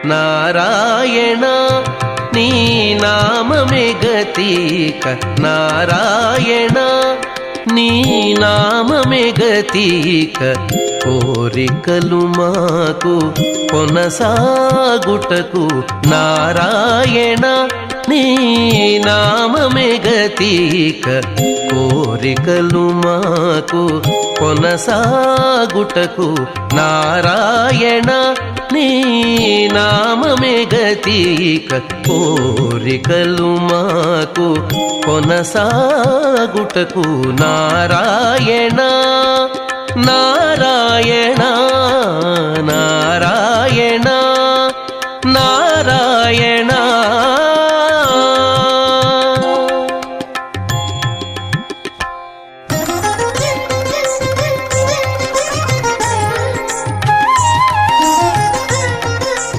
నారాయణ నీ నామమే గతిక నారాయణ నీ నామమే గతిక కోరికలు మాకు కొనసాగుటకు నారాయణ నీ నామమే గతిక కోరికలు మాకు కొనసాగుటకు నారాయణ నీ నామమే గతిక కోరికలు మాకు కొనసాగుటకు నారాయణ నారాయణ నారాయణ నారాయణ